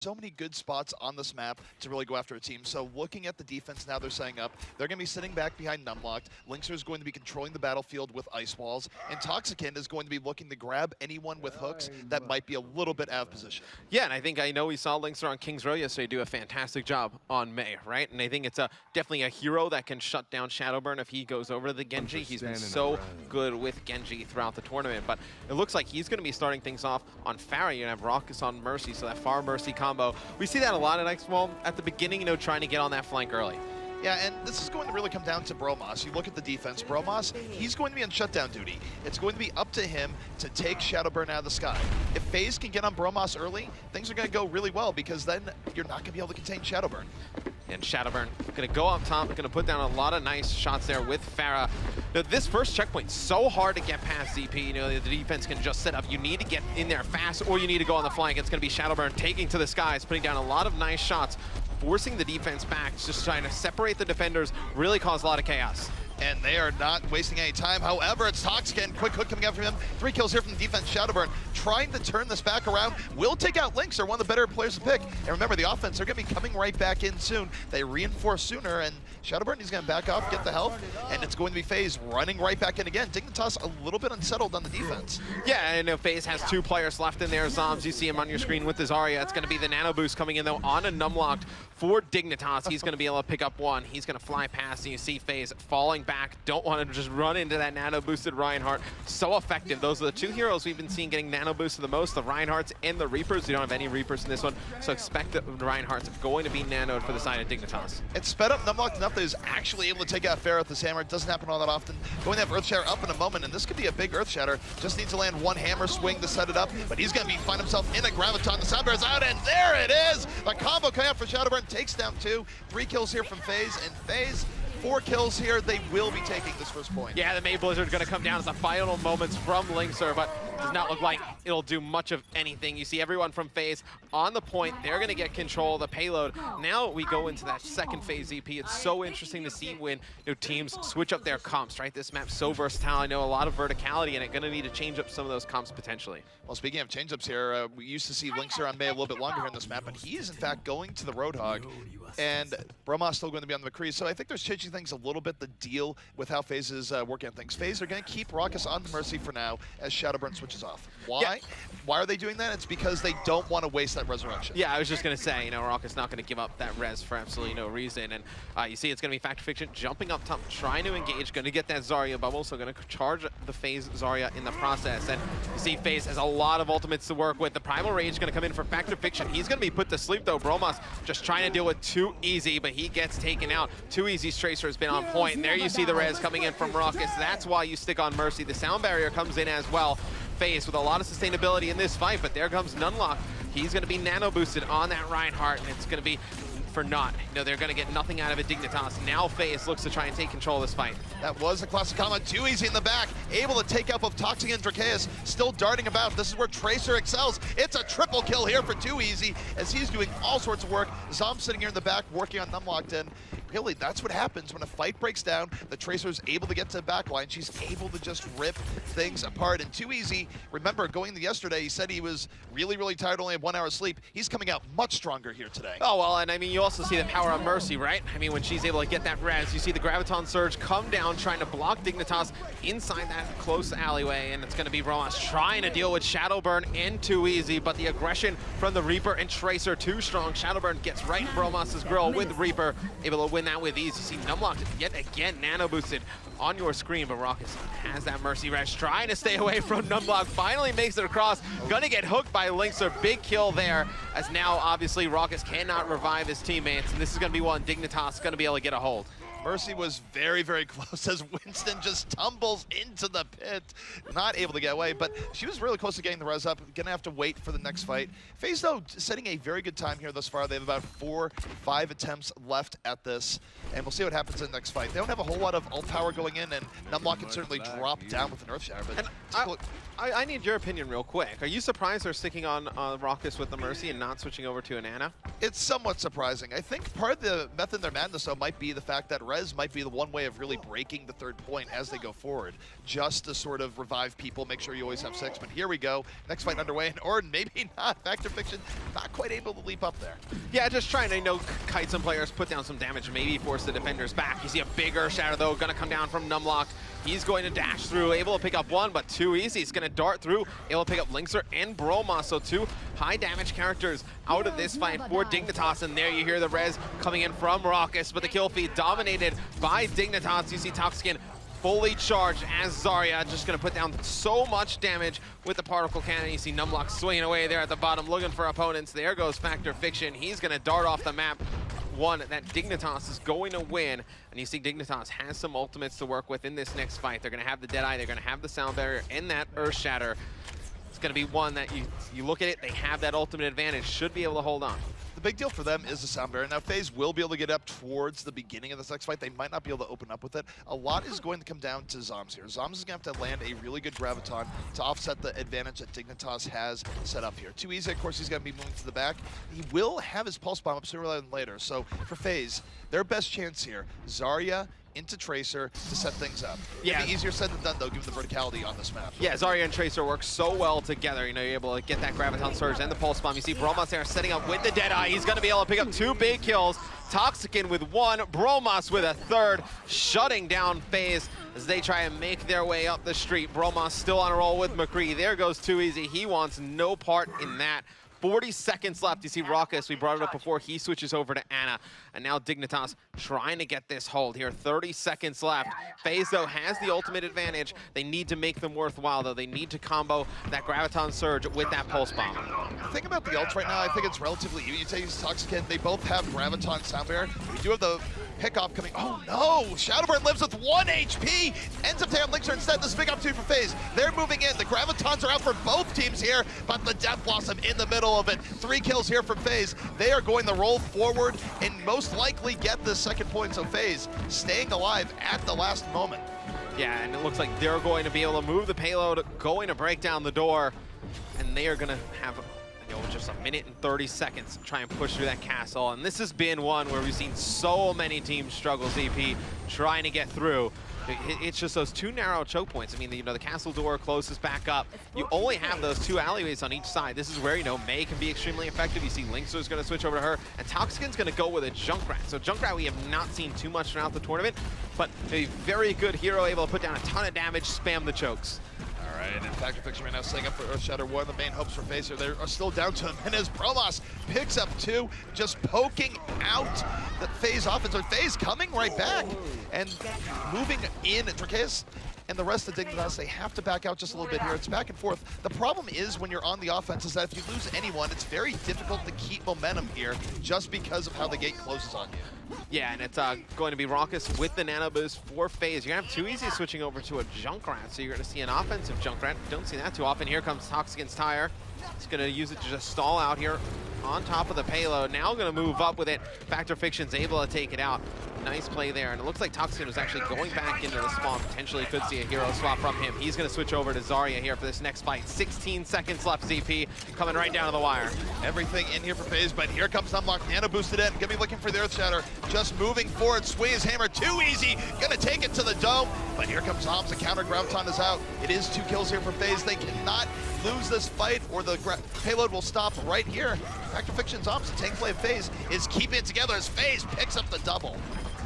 so many good spots on this map to really go after a team. So looking at the defense now they're setting up, they're going to be sitting back behind Numlocked. Linkser is going to be controlling the battlefield with ice walls, and Toxicant is going to be looking to grab anyone with hooks that might be a little bit out of position. Yeah, and I know we saw Linkser on King's Row yesterday do a fantastic job on Mei, right? And I think it's definitely a hero that can shut down Shadowburn if he goes over to the Genji. He's been so good with Genji throughout the tournament, but it looks like he's going to be starting things off on Pharah. You're going to have Raucus on Mercy, so that Pharah Mercy combo. We see that a lot at X-Wall at the beginning, trying to get on that flank early. Yeah, and this is going to really come down to Bromos. You look at the defense, Bromos, he's going to be on shutdown duty. It's going to be up to him to take Shadowburn out of the sky. If FaZe can get on Bromos early, things are going to go really well because then you're not going to be able to contain Shadowburn. And Shadowburn going to go up top, going to put down a lot of nice shots there with Pharah. Now, this first checkpoint, so hard to get past ZP. The defense can just set up. You need to get in there fast or you need to go on the flank. It's going to be Shadowburn taking to the skies, putting down a lot of nice shots, forcing the defense back, just trying to separate the defenders, really cause a lot of chaos. And they are not wasting any time. However, it's Toxicant. Quick hook coming out from him. 3 kills here from the defense. Shadowburn trying to turn this back around. Will take out Linkser, one of the better players to pick. And remember, the offense, they're going to be coming right back in soon. They reinforce sooner, and Shadowburn is going to back off, get the health, and it's going to be FaZe running right back in again. Dignitas a little bit unsettled on the defense. Yeah, and FaZe has 2 players left in there. Zombs, you see him on your screen with his Zarya. It's going to be the nano boost coming in, though, on a Numlocked for Dignitas. He's going to be able to pick up 1. He's going to fly past, and you see FaZe falling back. Don't want to just run into that nano boosted Reinhardt. So effective. Those are the 2 heroes we've been seeing getting nano boosted the most, the Reinhardts and the Reapers. We don't have any Reapers in this one, so expect that the Reinhardts are going to be nanoed for the side of Dignitas. It's sped up Numlocked enough that he's actually able to take out Pharah with this hammer. It doesn't happen all that often. Going to have Earth Shatter up in a moment, and this could be a big Earth Shatter. Just needs to land 1 hammer swing to set it up, but he's going to find himself in a Graviton. The Sound Bear's out, and there it is! The combo coming out for Shadowburn takes down 2. 3 kills here from FaZe, and FaZe 4 kills here. They will be taking this first point. Yeah, the May Blizzard going to come down as the final moments from Linkser, but does not look like it'll do much of anything. You see everyone from FaZe on the point. They're going to get control of the payload. Now we go into that second phase ZP. It's so interesting to see when teams switch up their comps, right? This map's so versatile. I know a lot of verticality, and it's going to need to change up some of those comps potentially. Well, speaking of change-ups here, we used to see Linkser on May a little bit longer here in this map, but he is in fact going to the Roadhog, and Bromos still going to be on the McCree. So I think there's changing things a little bit, the deal with how FaZe is working on things. FaZe are going to keep Raucus on the Mercy for now as Shadowburn switches off. Why? Yeah. Why are they doing that? It's because they don't want to waste that resurrection. Yeah, I was just going to say, Raucus not going to give up that res for absolutely no reason. And you see it's going to be Fact Fiction jumping up top, trying to engage, going to get that Zarya bubble, so going to charge the FaZe Zarya in the process. And you see FaZe has a lot of ultimates to work with. The Primal Rage going to come in for Fact Fiction. He's going to be put to sleep, though. Bromos just trying to deal with Too Easy, but he gets taken out. Too Easy's Tracer has been on point. And there you see the res coming in from Raucus. That's why you stick on Mercy. The Sound Barrier comes in as well. FaZe with a lot of sustainability in this fight, but there comes Nunlock. He's going to be nano boosted on that Reinhardt, and it's going to be for naught. They're going to get nothing out of it. Dignitas. Now FaZe looks to try and take control of this fight. That was a classic combo. Too Easy in the back, able to take out both Toxic and Dracaeus, still darting about. This is where Tracer excels. It's a triple kill here for Too Easy as he's doing all sorts of work. Zom sitting here in the back working on Numlocked in. Really, that's what happens when a fight breaks down. The Tracer's able to get to the back line. She's able to just rip things apart. And Too Easy, remember, going into yesterday, he said he was really, really tired, only had 1 hour sleep. He's coming out much stronger here today. Oh, well, and I mean, you also see the power of Mercy, right? I mean, when she's able to get that res, you see the Graviton Surge come down, trying to block Dignitas inside that close alleyway, and it's going to be Bromos trying to deal with Shadowburn and Too Easy, but the aggression from the Reaper and Tracer too strong. Shadowburn gets right in Bromos' grill with Reaper, able to win that with ease. You see Numlocked yet again nano boosted on your screen, but Raucus has that Mercy res, trying to stay away from Numlock, finally makes it across, gonna get hooked by Linkser. Big kill there, as now obviously Raucus cannot revive his teammates, and this is gonna be one Dignitas is gonna be able to get a hold. Mercy was very, very close as Winston just tumbles into the pit. Not able to get away, but she was really close to getting the res up. Gonna have to wait for the next fight. FaZe, though, setting a very good time here thus far. They have about 4, 5 attempts left at this, and we'll see what happens in the next fight. They don't have a whole lot of ult power going in, and Numlock can certainly drop down with an Earth Shatter. But I need your opinion real quick. Are you surprised they're sticking on Raucus with the Mercy and not switching over to an Ana? It's somewhat surprising. I think part of the method in their madness, though, might be the fact that Red res might be the one way of really breaking the third point as they go forward, just to sort of revive people, make sure you always have 6. But here we go, next fight underway, and Orden maybe not. Factor Fiction not quite able to leap up there. Yeah, just trying to, kite some players, put down some damage, maybe force the defenders back. You see a bigger Shadow, though, going to come down from Numlock. He's going to dash through, able to pick up one, but too easy. He's going to dart through, able to pick up Linkser and Broma. So 2 high damage characters out of this fight for Dignitas. And there you hear the res coming in from Raucus, but the kill feed dominated by Dignitas. You see Toxican fully charged as Zarya, just going to put down so much damage with the particle cannon. You see Numlock swinging away there at the bottom, looking for opponents. There goes Factor Fiction. He's going to dart off the map. One that Dignitas is going to win, and you see Dignitas has some ultimates to work with in this next fight. They're going to have the Deadeye, they're going to have the Sound Barrier, and that Earth Shatter. It's going to be one that you look at it, they have that ultimate advantage, should be able to hold on. The big deal for them is the Sound Barrier. Now, FaZe will be able to get up towards the beginning of this next fight. They might not be able to open up with it. A lot is going to come down to Zoms here. Zoms is going to have to land a really good Graviton to offset the advantage that Dignitas has set up here. Too easy, of course, he's going to be moving to the back. He will have his Pulse Bomb up sooner rather than later. So for FaZe, their best chance here, Zarya into Tracer to set things up. Yeah. It'd be easier said than done, though, given the verticality on this map. Yeah, Zarya and Tracer work so well together. You're able to get that Graviton Surge and the Pulse Bomb. You see Bromas there setting up with the Deadeye. He's going to be able to pick up 2 big kills. Toxican with 1, Bromas with a 3rd, shutting down FaZe as they try and make their way up the street. Bromas still on a roll with McCree. There goes Too Easy. He wants no part in that. 40 seconds left. You see Raucus, we brought it up before, he switches over to Ana. And now Dignitas trying to get this hold here. 30 seconds left. FaZe, though, has the ultimate advantage. They need to make them worthwhile, though. They need to combo that Graviton Surge with that Pulse Bomb. The thing about the ults right now, I think it's relatively even. You take Toxican, they both have Graviton Sound Barrier. We do have the pickoff coming. Oh no! Shadowburn lives with 1 HP! Ends up taking Linkser instead. This is a big opportunity for FaZe. They're moving in. The Gravitons are out for both teams here, but the Death Blossom in the middle of it. 3 kills here from FaZe. They are going to roll forward and most likely get the second point. So FaZe staying alive at the last moment. Yeah, and it looks like they're going to be able to move the payload, going to break down the door, and they are going to have just 1 minute and 30 seconds to try and push through that castle. And this has been one where we've seen so many teams struggle, ZP, trying to get through. It's just those 2 narrow choke points. I mean, the castle door closes back up. You only have those 2 alleyways on each side. This is where, Mei can be extremely effective. You see Linkser's going to switch over to her, and Toxican's going to go with a Junkrat. So Junkrat we have not seen too much throughout the tournament, but a very good hero able to put down a ton of damage, spam the chokes. All right, and Factor Fiction right now setting up for Earthshatter. One of the main hopes for FaZe here. They are still down to him, and as Bromas picks up 2, just poking out the FaZe offense. So FaZe coming right back and moving in. Drakeus and the rest of Dignitas, they have to back out just a little bit here. It's back and forth. The problem is when you're on the offense is that if you lose anyone, it's very difficult to keep momentum here just because of how the gate closes on you. Yeah, and it's going to be Raucus with the Nano Boost for FaZe. You're going to have Too Easy switching over to a Junkrat, so you're going to see an offensive Junkrat. Don't see that too often. Here comes Toxican's Tire. He's going to use it to just stall out here on top of the payload. Now going to move up with it. Factor Fiction's able to take it out. Nice play there, and it looks like Toxican was actually going back into the spawn. Potentially could see a hero swap from him. He's going to switch over to Zarya here for this next fight. 16 seconds left, ZP, coming right down to the wire. Everything in here for FaZe, but here comes Unlock. Nano boosted in. Gonna be looking for the Earthshatter. Just moving forward. Swing his hammer. Too easy. Gonna take it to the dome. But here comes Zoms. The counter Graviton is out. It is 2 kills here for FaZe. They cannot lose this fight or the payload will stop right here. Factor Fiction Zoms, the tank play of FaZe, is keeping it together as FaZe picks up the double.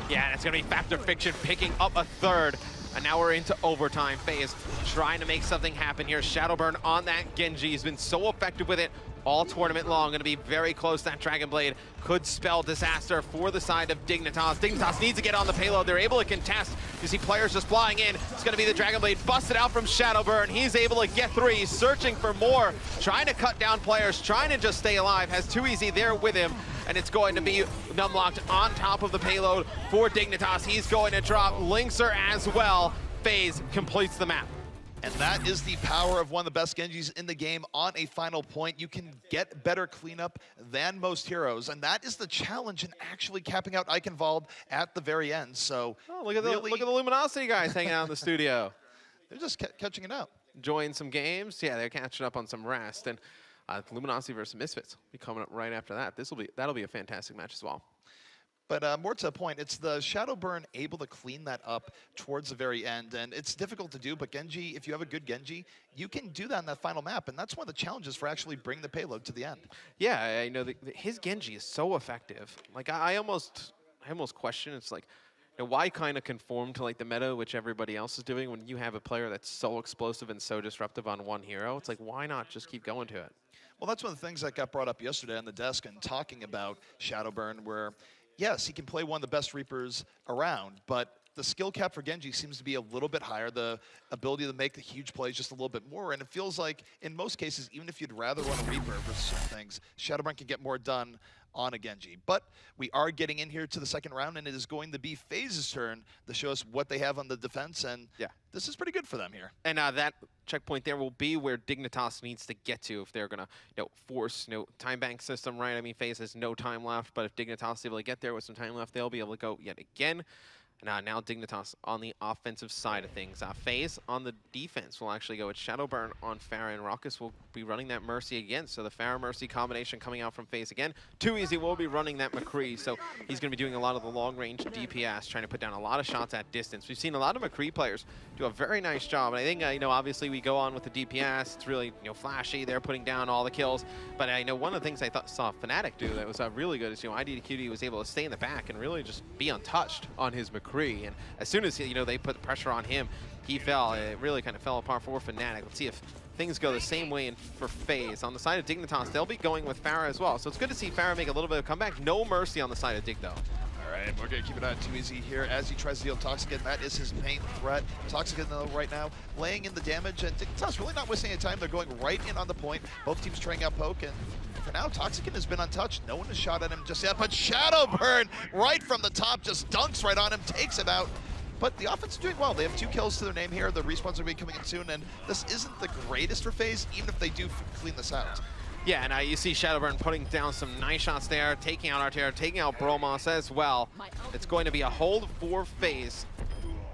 Yeah, and it's going to be Factor Fiction picking up a 3rd. And now we're into overtime. FaZe trying to make something happen here. Shadowburn on that Genji. He's been so effective with it all tournament long. Going to be very close. That Dragon Blade could spell disaster for the side of Dignitas. Dignitas needs to get on the payload. They're able to contest. You see players just flying in. It's going to be the Dragon Blade busted out from Shadowburn. He's able to get 3. He's searching for more. Trying to cut down players. Trying to just stay alive. Has Too Easy there with him. And it's going to be Numlocked on top of the payload for Dignitas. He's going to drop Linkser as well. FaZe completes the map. And that is the power of one of the best Genjis in the game on a final point. You can get better cleanup than most heroes, and that is the challenge in actually capping out Eichenwald at the very end. So look at the Luminosity guys hanging out in the studio. They're just catching it up. Enjoying some games. Yeah, they're catching up on some rest. And Luminosity versus Misfits will be coming up right after that. That'll be a fantastic match as well. But more to the point, it's the Shadow Burn able to clean that up towards the very end. And it's difficult to do, but Genji, if you have a good Genji, you can do that in that final map. And that's one of the challenges for actually bringing the payload to the end. Yeah, you know, his Genji is so effective. Like, I almost question, it's like, you know, why kind of conform to like the meta which everybody else is doing when you have a player that's so explosive and so disruptive on one hero? It's like, why not just keep going to it? Well, that's one of the things that got brought up yesterday on the desk and talking about Shadowburn, where, yes, he can play one of the best Reapers around, but the skill cap for Genji seems to be a little bit higher, the ability to make the huge plays just a little bit more, and it feels like, in most cases, even if you'd rather run a Reaper versus some things, Shadowburn can get more done on a Genji. But we are getting in here to the second round, and it is going to be FaZe's turn to show us what they have on the defense, and yeah, this is pretty good for them here. And that checkpoint there will be where Dignitas needs to get to if they're going to force time bank system, right? I mean, FaZe has no time left, but if Dignitas is able to get there with some time left, they'll be able to go yet again. And now Dignitas on the offensive side of things. FaZe on the defense will actually go with Shadowburn on Pharah, and Raucus will be running that Mercy again. So the Pharah-Mercy combination coming out from FaZe again. Too Easy will be running that McCree, so he's going to be doing a lot of the long-range DPS, trying to put down a lot of shots at distance. We've seen a lot of McCree players do a very nice job, and I think, obviously we go on with the DPS. It's really, flashy. They're putting down all the kills, but I know one of the things I saw Fnatic do that was really good is, IDQD was able to stay in the back and really just be untouched on his McCree. And as soon as they put the pressure on him, he fell. It really kind of fell apart for Fnatic. Let's see if things go the same way for FaZe. On the side of Dignitas, they'll be going with Pharah as well. So it's good to see Pharah make a little bit of comeback. No Mercy on the side of Dig, though. All right, we're going to keep it on Too Easy here as he tries to deal Toxic, and that is his main threat. Toxic, though, right now, laying in the damage, and Dignitas really not wasting any time. They're going right in on the point. Both teams trying out poke, and for now, Toxic has been untouched. No one has shot at him just yet, but Shadowburn right from the top just dunks right on him, takes him out. But the offense is doing well. They have 2 kills to their name here. The respawns are going to be coming in soon, and this isn't the greatest for FaZe, even if they do clean this out. Yeah, and you see Shadowburn putting down some nice shots there, taking out Artera, taking out Bromos as well. It's going to be a hold for FaZe.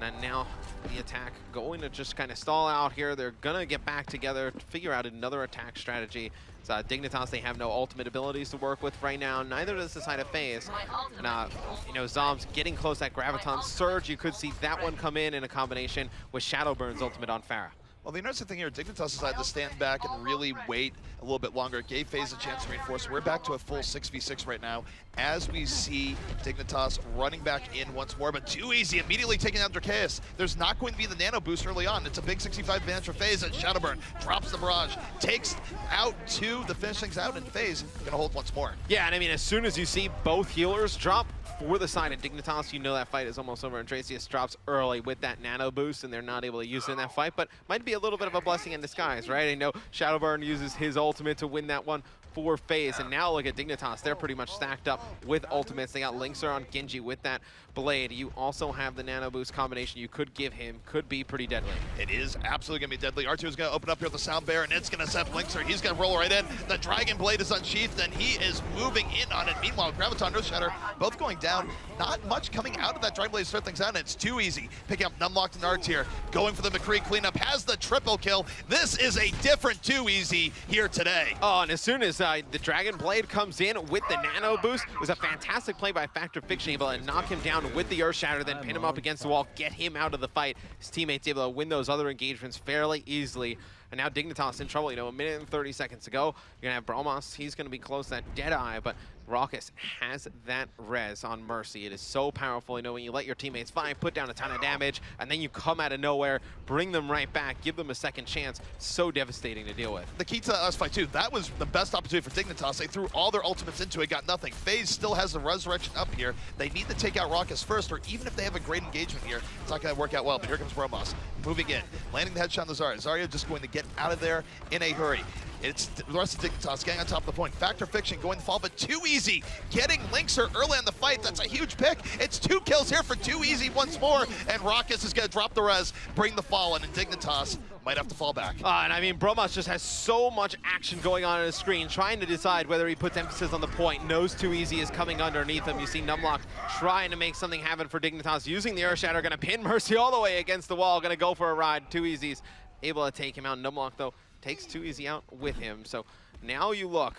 And now the attack going to just kind of stall out here. They're going to get back together to figure out another attack strategy. So Dignitas, they have no ultimate abilities to work with right now. Neither does the side of FaZe. And, Zom's getting close at Graviton Surge. You could see that one come in a combination with Shadowburn's ultimate on Pharah. Well, the interesting thing here, Dignitas decided to stand back and really wait a little bit longer. It gave FaZe a chance to reinforce. We're back to a full 6v6 right now as we see Dignitas running back in once more, but Too Easy immediately taking down Drakeus. There's not going to be the nano boost early on. It's a big 65 advantage for FaZe, and Shadowburn drops the barrage, takes out 2 to finish things out, and FaZe gonna hold once more. Yeah, and I mean, as soon as you see both healers drop for the side of Dignitas, you know that fight is almost over, and Draceus drops early with that nano boost, and they're not able to use it in that fight, but might be a little bit of a blessing in disguise, right? I know Shadowburn uses his ultimate to win that one for FaZe, and now look at Dignitas. They're pretty much stacked up with ultimates. They got Linkser on Genji with that blade. You also have the nano boost combination you could give him. Could be pretty deadly. It is absolutely going to be deadly. R2 is going to open up here with the Sound Bear, and it's going to set Linkser. He's going to roll right in. The Dragon Blade is unsheathed, and he is moving in on it. Meanwhile, Graviton, Earthshatter, both going down. Not much coming out of that Dragon Blade to start things out, and it's Too Easy. Picking up Numlocked and Art here. Going for the McCree cleanup. Has the triple kill. This is a different Too Easy here today. Oh, and as soon as the Dragon Blade comes in with the nano boost, it was a fantastic play by Fact of Fiction, able to knock him down with the Earthshatter, then pin him up against the wall, get him out of the fight. His teammates able to win those other engagements fairly easily. And now Dignitas in trouble, a minute and 30 seconds to go. You're going to have Bromos. He's going to be close to that Deadeye, but Raucus has that res on Mercy. It is so powerful, when you let your teammates fight, put down a ton of damage, and then you come out of nowhere, bring them right back, give them a second chance. So devastating to deal with. The key to us fight, too, that was the best opportunity for Dignitas. They threw all their ultimates into it, got nothing. FaZe still has the resurrection up here. They need to take out Raucus first, or even if they have a great engagement here, it's not going to work out well. But here comes Bromos, moving in, landing the headshot on the Zarya. Zarya just going to get out of there in a hurry. It's the rest of Dignitas getting on top of the point. Fact or Fiction going to fall, but Too Easy getting Linkser early in the fight. That's a huge pick. It's 2 kills here for Too Easy once more, and Raucus is going to drop the res, bring the Fallen, and Dignitas might have to fall back. And I mean, Bromos just has so much action going on his screen, trying to decide whether he puts emphasis on the point. Knows Too Easy is coming underneath him. You see Numlock trying to make something happen for Dignitas, using the Earthshatter, going to pin Mercy all the way against the wall, going to go for a ride. Too Easy's able to take him out. Numlock, though, takes Too Easy out with him. So Now you look,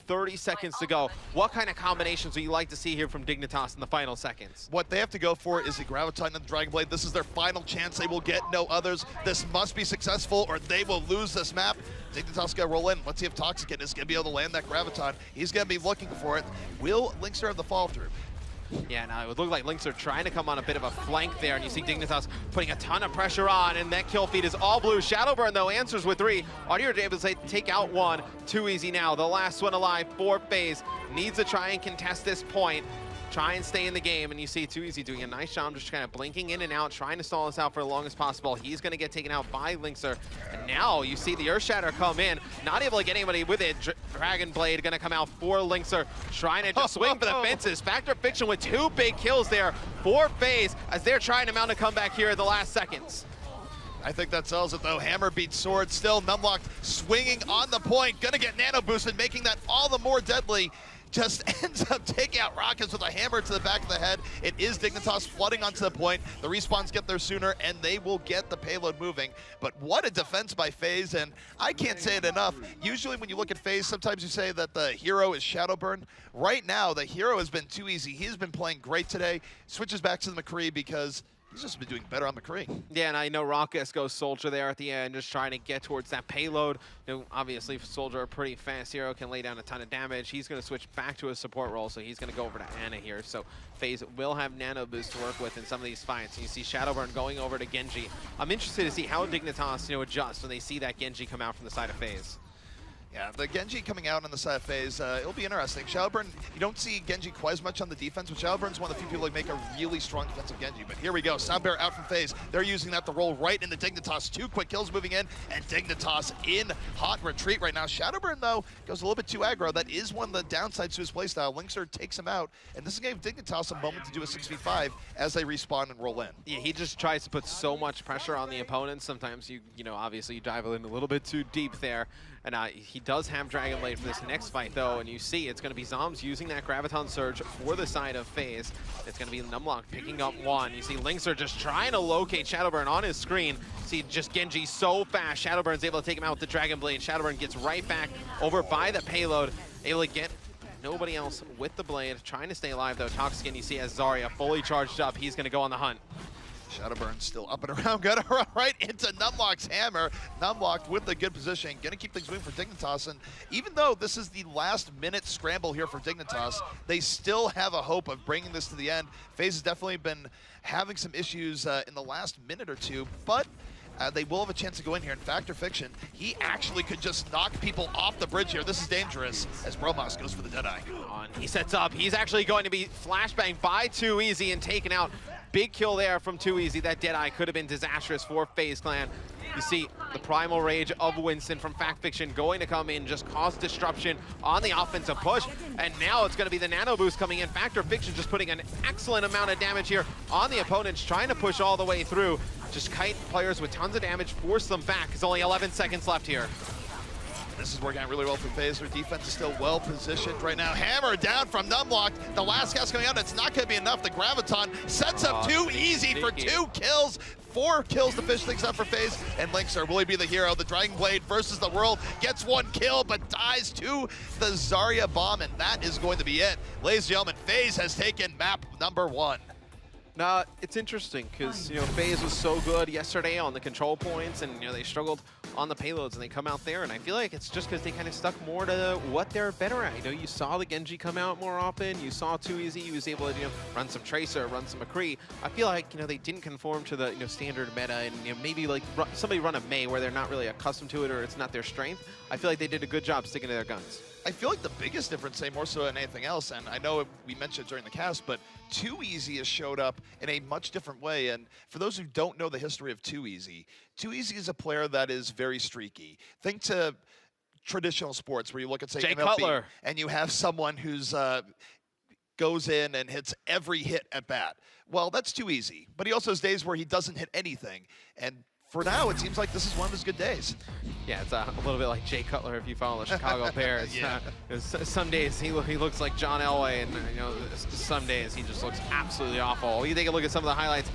30 seconds to go. What kind of combinations would you like to see here from Dignitas in the final seconds? What they have to go for is the Graviton and the Dragon Blade. This is their final chance. They will get no others. This must be successful or they will lose this map. Dignitas gonna roll in. Let's see if Toxic is gonna be able to land that Graviton. He's gonna be looking for it. Will Linkster have the fall through? Yeah, now it would look like Lynx are trying to come on a bit of a flank there, and you see Dignitas putting a ton of pressure on, and that kill feed is all blue. Shadowburn, though, answers with 3. Audio able to say, take out 1. Too easy now. The last one alive for FaZe. Needs to try and contest this point. Try and stay in the game, and you see Too Easy doing a nice job just kind of blinking in and out, trying to stall this out for as long as possible. He's going to get taken out by Linkster, and now you see the Earthshatter come in, not able to get anybody with it. Dragon Blade going to come out for Linkster, trying to just swing for the fences. Factor Fiction with 2 big kills there for FaZe as they're trying to mount a comeback here in the last seconds. I think that sells it though. Hammer beats Sword still. Numlock swinging on the point, gonna get nano boosted, making that all the more deadly. Just ends up taking out Rockets with a hammer to the back of the head. It is Dignitas flooding onto the point. The respawns get there sooner, and they will get the payload moving. But what a defense by FaZe, and I can't say it enough. Usually when you look at FaZe, sometimes you say that the hero is Shadowburn. Right now, the hero has been Too Easy. He's been playing great today. Switches back to the McCree because he's just been doing better on McCree. Yeah, and I know Raucus goes Soldier there at the end, just trying to get towards that payload. Obviously, Soldier, a pretty fast hero, can lay down a ton of damage. He's going to switch back to a support role, so he's going to go over to Ana here. So FaZe will have nano boost to work with in some of these fights. And you see Shadowburn going over to Genji. I'm interested to see how Dignitas, adjust when they see that Genji come out from the side of FaZe. Yeah, the Genji coming out on the side of FaZe, it'll be interesting. Shadowburn, you don't see Genji quite as much on the defense, but Shadowburn's one of the few people that make a really strong defensive Genji. But here we go, Soundbear out from FaZe. They're using that to roll right into Dignitas. 2 quick kills moving in, and Dignitas in hot retreat right now. Shadowburn, though, goes a little bit too aggro. That is one of the downsides to his playstyle. Linkster takes him out, and this gave Dignitas a moment to do a 6v5 as they respawn and roll in. Yeah, he just tries to put so much pressure on the opponent. Sometimes obviously you dive in a little bit too deep there. And he does have Dragon Blade for this next fight, though, and you see it's going to be Zoms using that Graviton Surge for the side of FaZe. It's going to be Numlock picking up 1. You see Linkster just trying to locate Shadowburn on his screen. See just Genji so fast. Shadowburn's able to take him out with the Dragon Blade. Shadowburn gets right back over by the payload, able to get nobody else with the blade. Trying to stay alive, though. Toxic, you see as Zarya fully charged up. He's going to go on the hunt. Shadowburn still up and around, gonna run right into Numlock's hammer. Numlock with the good position, gonna keep things moving for Dignitas, and even though this is the last minute scramble here for Dignitas, they still have a hope of bringing this to the end. FaZe has definitely been having some issues in the last minute or two, but they will have a chance to go in here. In Factor Fiction, he actually could just knock people off the bridge here. This is dangerous as Bromos goes for the Deadeye. He sets up. He's actually going to be flashbanged by Too Easy and taken out. Big kill there from Too Easy. That Deadeye could have been disastrous for FaZe Clan. You see the primal rage of Winston from Fact Fiction going to come in, just cause disruption on the offensive push. And now it's going to be the nano boost coming in. Factor Fiction just putting an excellent amount of damage here on the opponents, trying to push all the way through. Just kite players with tons of damage, force them back. There's only 11 seconds left here. This is working out really well for FaZe. Their defense is still well positioned right now. Hammer down from Numlock. The last cast coming out. It's not going to be enough. The Graviton sets up Too Easy for 2 kills. 4 kills to finish things up for FaZe. And Linkster, will he be the hero? The Dragon Blade versus the world. Gets 1 kill, but dies to the Zarya bomb. And that is going to be it. Ladies and gentlemen, FaZe has taken map number 1. Now, it's interesting because, FaZe was so good yesterday on the control points, and, they struggled on the payloads, and they come out there, and I feel like it's just because they kind of stuck more to what they're better at. You saw the Genji come out more often. You saw Too Easy. He was able to, run some Tracer, run some McCree. I feel like, they didn't conform to the, standard meta, and, maybe, like, somebody run a Mei where they're not really accustomed to it or it's not their strength. I feel like they did a good job sticking to their guns. I feel like the biggest difference, say more so than anything else, and I know we mentioned it during the cast, but Too Easy has showed up in a much different way. And for those who don't know the history of Too Easy is a player that is very streaky. Think to traditional sports where you look at, say, Jay MLB, Cutler, and you have someone who's goes in and hits every hit at bat. Well, that's Too Easy. But he also has days where he doesn't hit anything. And for now, it seems like this is one of his good days. Yeah, it's a little bit like Jay Cutler if you follow the Chicago Bears. Yeah. Some days he looks like John Elway, and some days he just looks absolutely awful. You take a look at some of the highlights.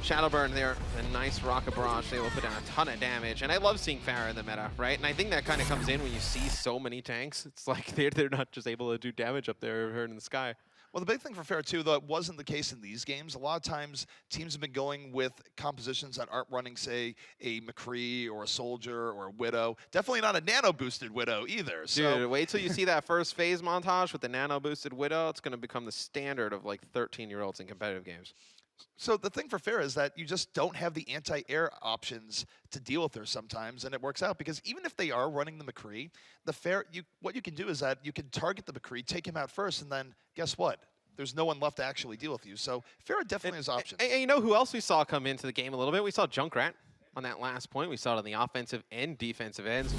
Shadowburn there, a nice rocket barrage. They will put down a ton of damage, and I love seeing Pharah in the meta, right? And I think that kind of comes in when you see so many tanks. It's like they're not just able to do damage up there in the sky. Well, the big thing for Fair, too, though it wasn't the case in these games, a lot of times teams have been going with compositions that aren't running, say, a McCree or a Soldier or a Widow. Definitely not a nano-boosted Widow either. So. Dude, wait till you see that first FaZe montage with the nano-boosted Widow. It's going to become the standard of, like, 13-year-olds in competitive games. So the thing for Fair is that you just don't have the anti-air options to deal with her sometimes, and it works out because even if they are running the McCree, what you can do is that you can target the McCree, take him out first, and then guess what? There's no one left to actually deal with you. So Fair definitely has options. And you know who else we saw come into the game a little bit? We saw Junkrat on that last point. We saw it on the offensive and defensive ends.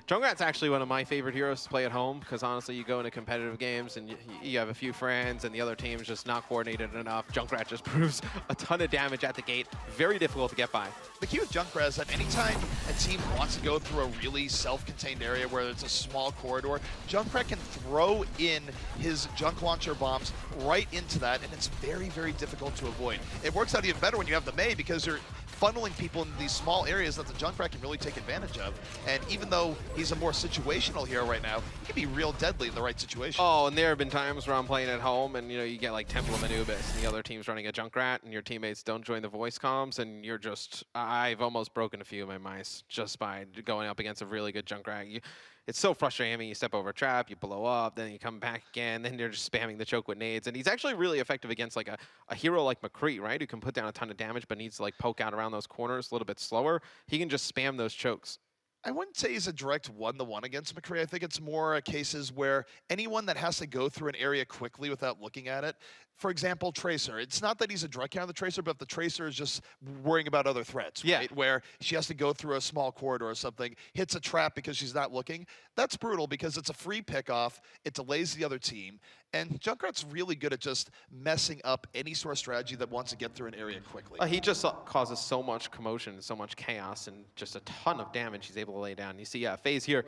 Junkrat's actually one of my favorite heroes to play at home because honestly, you go into competitive games and you have a few friends and the other team's just not coordinated enough. Junkrat just proves a ton of damage at the gate. Very difficult to get by. The key with Junkrat is that anytime a team wants to go through a really self-contained area where it's a small corridor, Junkrat can throw in his junk launcher bombs right into that, and it's very, very difficult to avoid. It works out even better when you have the Mei because you're funneling people into these small areas that the Junkrat can really take advantage of. And even though he's a more situational hero right now, he can be real deadly in the right situation. Oh, and there have been times where I'm playing at home and you get like Temple of Anubis and the other team's running a Junkrat and your teammates don't join the voice comms and you're just, I've almost broken a few of my mice just by going up against a really good Junkrat. It's so frustrating. I mean, you step over a trap, you blow up, then you come back again, then you're just spamming the choke with nades. And he's actually really effective against like a hero like McCree, right? Who can put down a ton of damage but needs to like poke out around those corners a little bit slower. He can just spam those chokes. I wouldn't say he's a direct one-to-one against McCree. I think it's more cases where anyone that has to go through an area quickly without looking at it, for example, Tracer. It's not that he's a direct counter on the Tracer, but the Tracer is just worrying about other threats, right? Where she has to go through a small corridor or something, hits a trap because she's not looking. That's brutal because it's a free pickoff. It delays the other team. And Junkrat's really good at just messing up any sort of strategy that wants to get through an area quickly. He just causes so much commotion, so much chaos, and just a ton of damage he's able to lay down. You see FaZe here.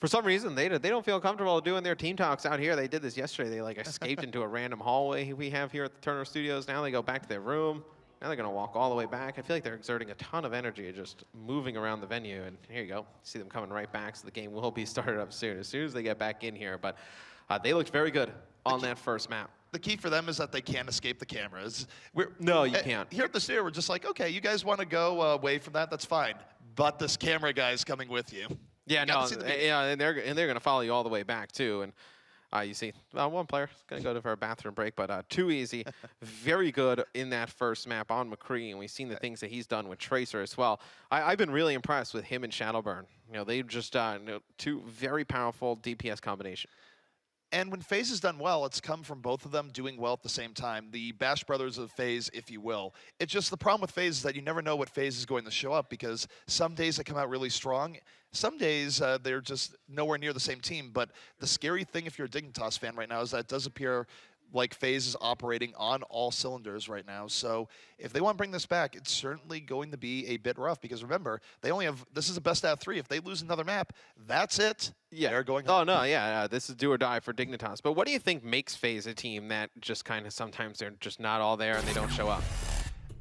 For some reason, they don't feel comfortable doing their team talks out here. They did this yesterday. They like escaped into a random hallway we have here at the Turner Studios. Now they go back to their room. Now they're going to walk all the way back. I feel like they're exerting a ton of energy just moving around the venue. And here you go. See them coming right back. So the game will be started up soon as they get back in here. But they looked very good on that first map. The key for them is that they can't escape the cameras. No, you can't. Here at the studio, we're just like, okay, you guys want to go away from that? That's fine. But this camera guy is coming with you. Yeah, no, yeah, and they're going to follow you all the way back too. And you see, one player is going to go for a bathroom break, but Too Easy, very good in that first map on McCree, and we've seen the things that he's done with Tracer as well. I've been really impressed with him and Shadowburn. They've just two very powerful DPS combination. And when FaZe has done well, it's come from both of them doing well at the same time. The Bash brothers of FaZe, if you will. It's just the problem with FaZe is that you never know what FaZe is going to show up because some days they come out really strong. Some days they're just nowhere near the same team. But the scary thing if you're a Dignitas fan right now is that it does appear like FaZe is operating on all cylinders right now. So if they want to bring this back, it's certainly going to be a bit rough because remember, they only have, this is a best out of 3. If they lose another map, that's it. Yeah. They're going home. Oh, no, yeah, this is do or die for Dignitas. But what do you think makes FaZe a team that just kind of sometimes they're just not all there and they don't show up?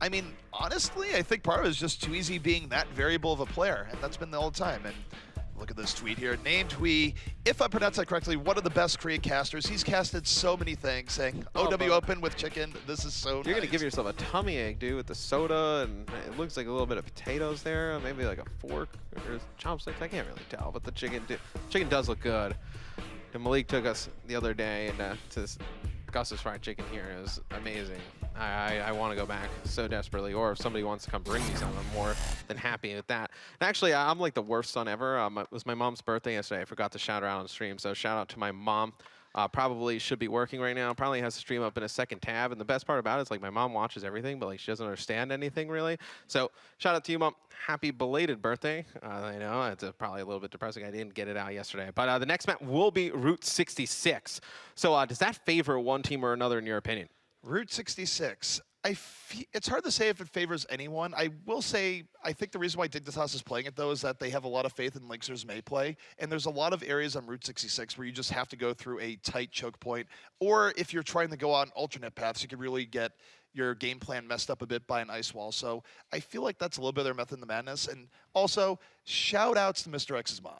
I mean, honestly, I think part of it is just Too Easy being that variable of a player, and that's been the whole time. And look at this tweet here. Named Wee, if I pronounce that correctly, one of the best Korean casters. He's casted so many things, saying OW Open with chicken. This is so You're going to give yourself a tummy ache, dude, with the soda, and it looks like a little bit of potatoes there, maybe like a fork or chopsticks. I can't really tell, but the chicken does look good. And Malik took us the other day to this Gus's Fried Chicken here. It was amazing. I want to go back so desperately, or if somebody wants to come bring me some, I'm more than happy with that. And actually, I'm like the worst son ever. It was my mom's birthday yesterday. I forgot to shout her out on stream, so shout out to my mom. Probably should be working right now. Probably has to stream up in a second tab. And the best part about it is like my mom watches everything, but like she doesn't understand anything really. So shout out to you, Mom. Happy belated birthday. I know it's probably a little bit depressing. I didn't get it out yesterday. But the next map will be Route 66. So does that favor one team or another in your opinion? Route 66. It's hard to say if it favors anyone. I will say, I think the reason why Dignitas is playing it, though, is that they have a lot of faith in Linxer's Mei play. And there's a lot of areas on Route 66 where you just have to go through a tight choke point. Or if you're trying to go on alternate paths, you can really get your game plan messed up a bit by an ice wall. So I feel like that's a little bit of their method in the madness. And also, shout outs to Mr. X's mom.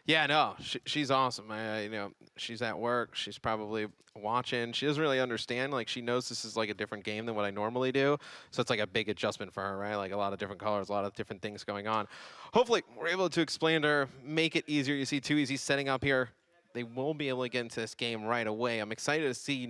Yeah, no, she's awesome. You know, she's at work. She's probably watching. She doesn't really understand. Like, she knows this is like a different game than what I normally do. So it's like a big adjustment for her, right? Like a lot of different colors, a lot of different things going on. Hopefully, we're able to explain to her, make it easier. You see 2easy setting up here. They will be able to get into this game right away. I'm excited to see,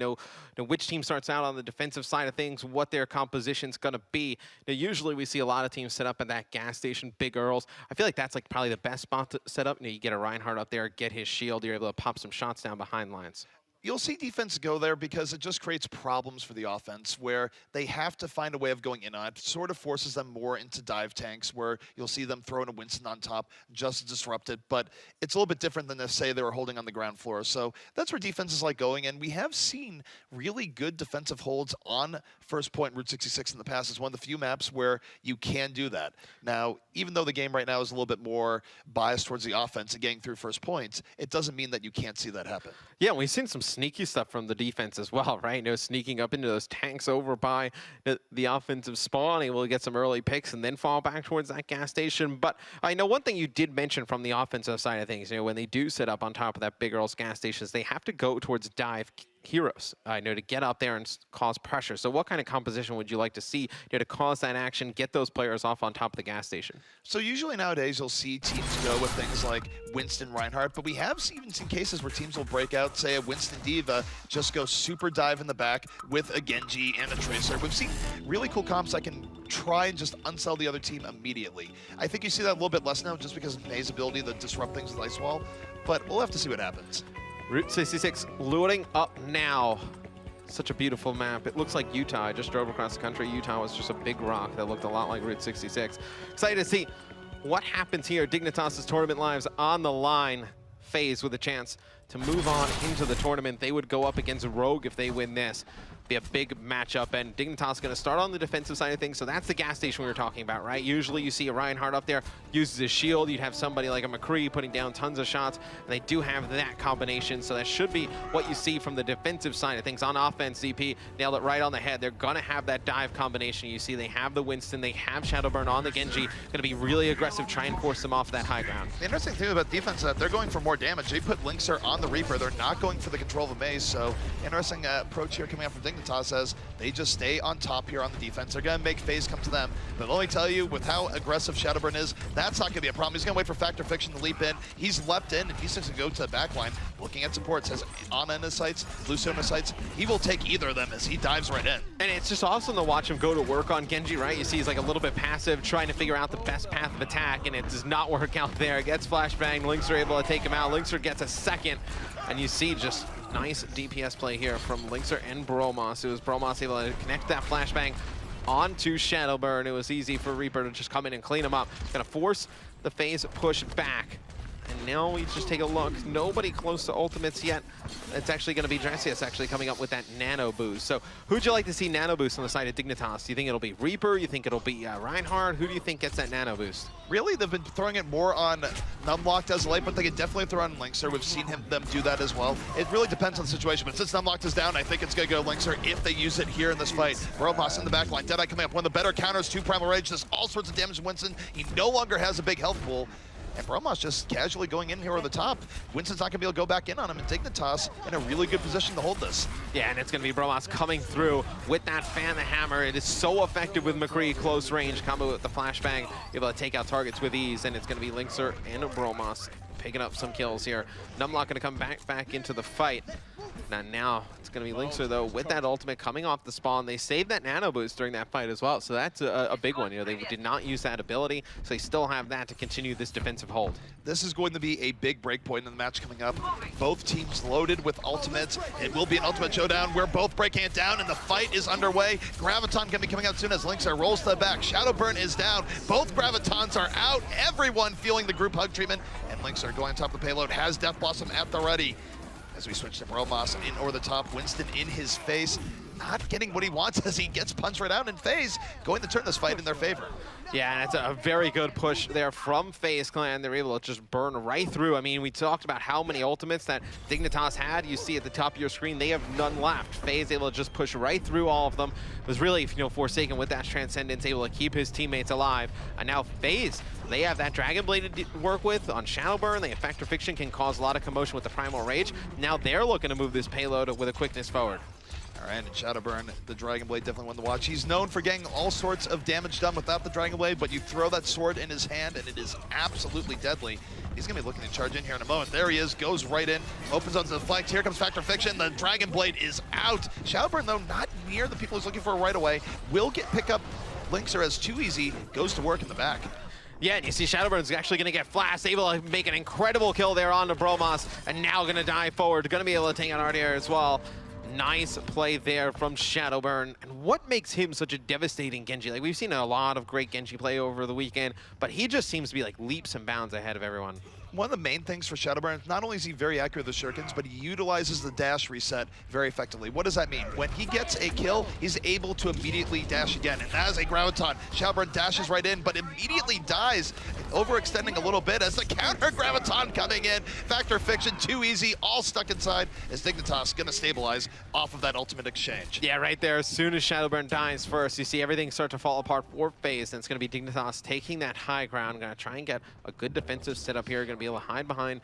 which team starts out on the defensive side of things, what their composition's going to be. Now, usually we see a lot of teams set up at that gas station, Big Earls. I feel like that's like probably the best spot to set up. You get a Reinhardt up there, get his shield. You're able to pop some shots down behind lines. You'll see defense go there because it just creates problems for the offense where they have to find a way of going in on it. Sort of forces them more into dive tanks where you'll see them throwing a Winston on top just to disrupt it. But it's a little bit different than if, say, they were holding on the ground floor. So that's where defense is like going. And we have seen really good defensive holds on First Point Route 66 in the past. It's one of the few maps where you can do that. Now, even though the game right now is a little bit more biased towards the offense and getting through first points, it doesn't mean that you can't see that happen. Yeah, we've seen some sneaky stuff from the defense as well, right? Sneaking up into those tanks over by the offensive spawn, able to get some early picks and then fall back towards that gas station. But I know one thing you did mention from the offensive side of things, when they do sit up on top of that Big Earl's gas stations, they have to go towards dive heroes, to get out there and cause pressure. So what kind of composition would you like to see to cause that action, get those players off on top of the gas station? So usually nowadays you'll see teams go with things like Winston Reinhardt, but we have even seen cases where teams will break out, say a Winston Diva, just go super dive in the back with a Genji and a Tracer. We've seen really cool comps that can try and just unsell the other team immediately. I think you see that a little bit less now just because of May's ability to disrupt things with Ice Wall, but we'll have to see what happens. Route 66 loading up now. Such a beautiful map. It looks like Utah. I just drove across the country. Utah was just a big rock that looked a lot like Route 66. Excited to see what happens here. Dignitas' tournament lives on the line. FaZe with a chance to move on into the tournament. They would go up against Rogue if they win this. Be a big matchup, and Dignitas going to start on the defensive side of things. So that's the gas station we were talking about, right? Usually you see a Reinhardt up there, uses his shield. You'd have somebody like a McCree putting down tons of shots, and they do have that combination. So that should be what you see from the defensive side of things. On offense, ZP nailed it right on the head. They're going to have that dive combination. You see they have the Winston, they have Shadowburn on the Genji. Going to be really aggressive, try and force them off that high ground. The interesting thing about defense is that they're going for more damage. They put Linkser on the Reaper. They're not going for the control of a Maze. So interesting approach here coming out from Dignitas as they just stay on top here on the defense. They're going to make FaZe come to them. But let me tell you, with how aggressive Shadowburn is, that's not going to be a problem. He's going to wait for Factor Fiction to leap in. He's leapt in, and he's just going to go to the back line. Looking at supports, has Ana in his sights, Lucio in his sights. He will take either of them as he dives right in. And it's just awesome to watch him go to work on Genji, right? You see he's like a little bit passive, trying to figure out the best path of attack, and it does not work out there. Gets flashbang, Linkser are able to take him out. Linkser gets a second, and you see just nice DPS play here from Linkser and Bromos. It was Bromos able to connect that flashbang onto Shadowburn. It was easy for Reaper to just come in and clean him up. Gonna force the FaZe push back. And now we just take a look. Nobody close to ultimates yet. It's actually going to be Dressius actually coming up with that nano boost. So who'd you like to see nano boost on the side of Dignitas? Do you think it'll be Reaper? You think it'll be Reinhardt? Who do you think gets that nano boost? Really, they've been throwing it more on Numlocked as of late, but they can definitely throw on Linkser. We've seen them do that as well. It really depends on the situation, but since Numlocked is down, I think it's going to go Linkser if they use it here in this fight. Bromos in the back line. Deadeye coming up. One of the better counters to Primal Rage. Does all sorts of damage to Winston. He no longer has a big health pool. And Bromos just casually going in here over the top. Winston's not going to be able to go back in on him, and Dignitas in a really good position to hold this. Yeah, and it's going to be Bromos coming through with that fan the hammer. It is so effective with McCree, close range, combo with the flashbang, able to take out targets with ease, and it's going to be Linkser and Bromos picking up some kills here. Numlock going to come back into the fight. Now it's going to be Linkser, though, with that ultimate coming off the spawn. They saved that nano boost during that fight as well, so that's a big one. They did not use that ability, so they still have that to continue this defensive hold. This is going to be a big break point in the match coming up. Both teams loaded with ultimates. It will be an ultimate showdown. We're both breaking it down, and the fight is underway. Graviton going to be coming out soon as Linkser rolls to the back. Shadowburn is down. Both Gravitons are out. Everyone feeling the group hug treatment, and Linkser going on top of the payload has Death Blossom at the ready. As we switch to Bromos in over the top, Winston in his face. not getting what he wants as he gets punched right out, and FaZe going to turn this fight in their favor. Yeah, and it's a very good push there from FaZe Clan. They're able to just burn right through. I mean, we talked about how many ultimates that Dignitas had. You see at the top of your screen, they have none left. FaZe able to just push right through all of them. Was really, Forsaken with that Transcendence, able to keep his teammates alive. And now FaZe, they have that Dragon Blade to work with on Shadowburn. They have Factor Fiction, can cause a lot of commotion with the Primal Rage. Now they're looking to move this payload with a quickness forward. All right, and Shadowburn, the Dragon Blade, definitely one to watch. He's known for getting all sorts of damage done without the Dragon Blade, but you throw that sword in his hand and it is absolutely deadly. He's going to be looking to charge in here in a moment. There he is, goes right in, opens onto the flanks. Here comes Factor Fiction. The Dragon Blade is out. Shadowburn, though, not near the people he's looking for right away. Will get pick up Linkser as Too Easy goes to work in the back. Yeah, and you see Shadowburn's actually going to get flashed, able to make an incredible kill there on the Bromos, and now going to dive forward, going to be able to take out RDR as well. Nice play there from Shadowburn. And what makes him such a devastating Genji? Like, we've seen a lot of great Genji play over the weekend, but he just seems to be like leaps and bounds ahead of everyone. One of the main things for Shadowburn, not only is he very accurate with the shurikens, but he utilizes the dash reset very effectively. What does that mean? When he gets a kill, he's able to immediately dash again. And as a Graviton, Shadowburn dashes right in, but immediately dies, overextending a little bit as the counter Graviton coming in. Factor Fiction, Too Easy, all stuck inside as Dignitas going to stabilize off of that ultimate exchange. Yeah, right there. As soon as Shadowburn dies first, you see everything start to fall apart for FaZe, and it's going to be Dignitas taking that high ground. Going to try and get a good defensive setup here. Going to be able to hide behind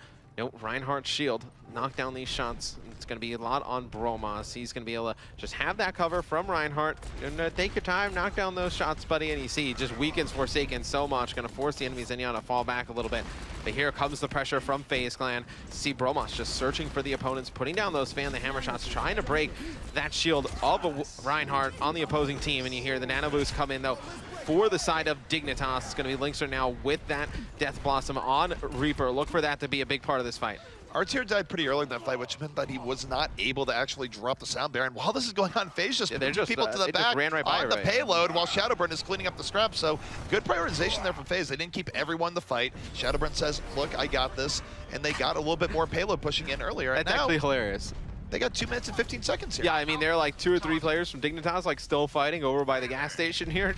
Reinhardt's shield, knock down these shots. It's going to be a lot on Bromos. He's going to be able to just have that cover from Reinhardt and take your time, knock down those shots, buddy. And you see, he just weakens Forsaken so much, going to force the enemies in to fall back a little bit. But here comes the pressure from FaZe Clan. See Bromos just searching for the opponents, putting down those fan the hammer shots, trying to break that shield of Reinhardt on the opposing team. And you hear the nano boost come in, though, for the side of Dignitas. It's going to be Linkser now with that Death Blossom on Reaper. Look for that to be a big part of this fight. Artier died pretty early in that fight, which meant that he was not able to actually drop the sound barrier. And while this is going on, FaZe just moved people to the back ran right by on the payload while Shadowburn is cleaning up the scraps. So good prioritization there from FaZe. They didn't keep everyone in the fight. Shadowburn says, look, I got this. And they got a little bit more payload pushing in earlier. That's actually hilarious. They got 2 minutes and 15 seconds here. Yeah, I mean, there are like 2 or 3 players from Dignitas like still fighting over by the gas station here